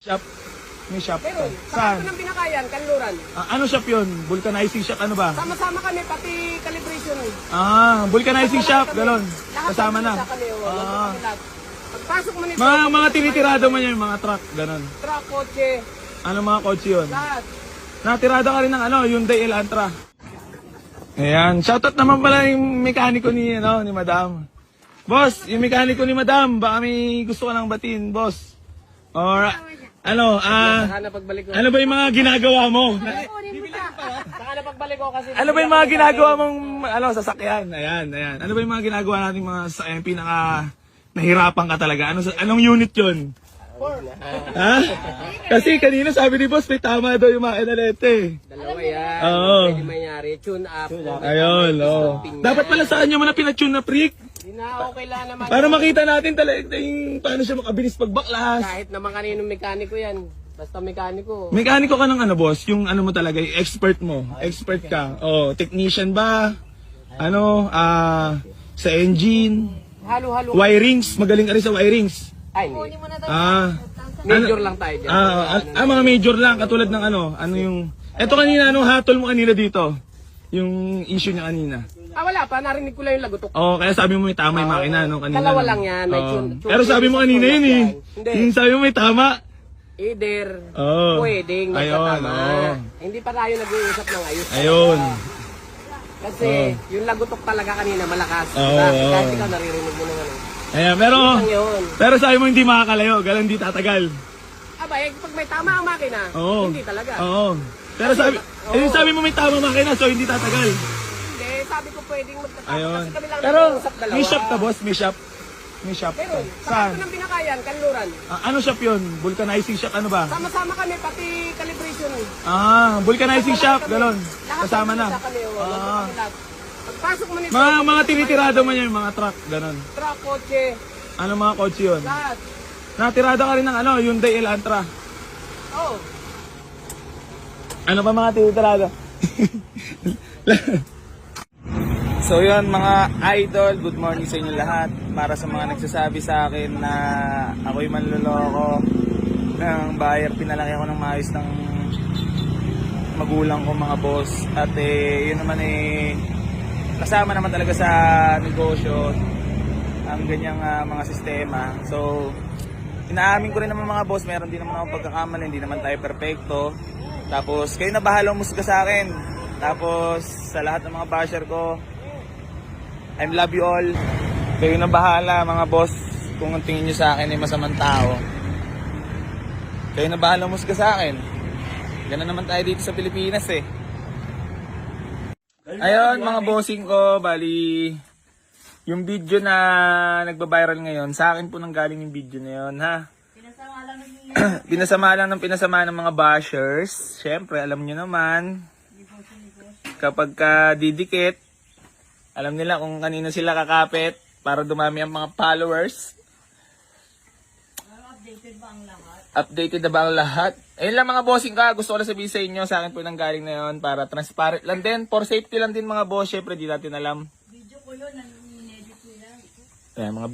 Shop? May shop? Pero, Saan? saan? Ng Binakayan, Kanluran. Ano shop yun? Vulcanizing shop? Ano ba? Sama-sama kami, pati calibration. Vulcanizing shop, galon. Lahat Kasama kami na. sa kami, lahat. Pagpasok mo nito, Mga tinitirado mo yun, mga truck, ganon. truck, kotse, Ano mga kotse yun? lahat. Natirada ka rin ng Hyundai Elantra. Ayan, shoutout naman pala yung mekaniko ni Madam. Boss, yung mekaniko ni Madam, baka may gusto ka lang batiin, boss. Or, Saka na pagbalik ko. ano ba yung mga ginagawa mo? Saka na pagbalik ko kasi. Ano ba yung mga ginagawa mong sasakyan? Ayan. Ano ba yung mga ginagawa nating mga sasakyan? Pinaka nahirapan ka talaga. Anong unit yun? Ha? Kasi kanina sabi ni boss, may tama daw yung makina nete. Dalawa yan. Oo. Pwede mangyari. Tune up. Ayun, Dapat pala sa kanya mo na pinatune na freak. Hindi na okay lang naman. Para makita natin talaga yung paano siya makabilis pagbaklas. Kahit naman kaninong mekaniko yan. Basta mekaniko. Mekaniko ka ng boss? Yung mo talaga, yung expert mo. Expert ka. Technician ba? Sa engine. Halo-halo. Wirings, magaling ka rin sa wirings. Ay, hindi. Major lang tayo dyan. Mga major lang, katulad ng eto kanina, hatol mo kanina dito? Yung issue niya kanina. Wala pa. Narinig ko lang yung lagutok. Kaya sabi mo may tama yung makina, kanina. Dalawa lang yan. May Pero sabi mo kanina yun eh. Hindi. Yung sabi mo may tama. Either. Pwedeng Ayun, magkatama. Hindi pa tayo nag-uusap ng ayos. Ayun. Kasi yung lagutok talaga kanina malakas. Oo, Kahit ikaw naririnig mo naman. Ayan, Yun. pero sabi mo hindi makakalayo, galang hindi tatagal. Pag may tama ang makina, hindi talaga. Pero sabi mo may tama makina, so hindi tatagal. Hindi, sabi ko pwedeng magkatama. Ayun. Kasi kami lang Pero nag-uusap dalawa. may shop ka, boss? May shop? May shop Pero, ka. saan? Saan? Ng Binakayan, Kanluran. Ano shop yun? Vulcanizing shop, ano ba? Sama-sama kami, pati calibration. Vulcanizing shop, galon. Lahat Kasama kami na. sa kami, lahat. Pagpasok mo nito, Mga tinitirado mo yun, mga truck, ganon. truck, kotse, Ano mga kotse yun? lahat. Natirada ka rin ng Hyundai Elantra. Oh, Ano pa mga tinitirado? So yun mga idol, good morning sa inyo lahat. Para sa mga nagsasabi sa akin na ako'y manloloko ng buyer, pinalaki ako ng maayos ng magulang ko mga boss. At yun naman kasama naman talaga sa negosyo ang ganyang mga sistema. So inaamin ko rin naman mga boss, meron din naman akong pagkakamali, hindi naman tayo perfecto. Tapos kayo na bahala umusga sa akin. Tapos sa lahat ng mga basher ko, I love you all. Kayo na bahala mga boss kung ang tingin nyo sa akin ay masamang tao. Kayo na bahala umusga sa akin. Ganun naman tayo dito sa Pilipinas eh. Ayun mga bossing ko, bali yung video na nagba-viral ngayon, sa akin po nang galing yung video na yun ha. Pinasama lang ng mga bashers. Syempre alam nyo naman, kapag ka didikit, alam nila kung kanino sila kakapit para dumami ang mga followers. Updated na ba ang lahat? Ayun lang mga bossing ka, gusto ko lang sabihin sa inyo, sa akin po nang galing na yun para transparent lang din, for safety lang din mga boss, syempre di natin alam. Video ko yun, nag-edit nila. Ayan, mga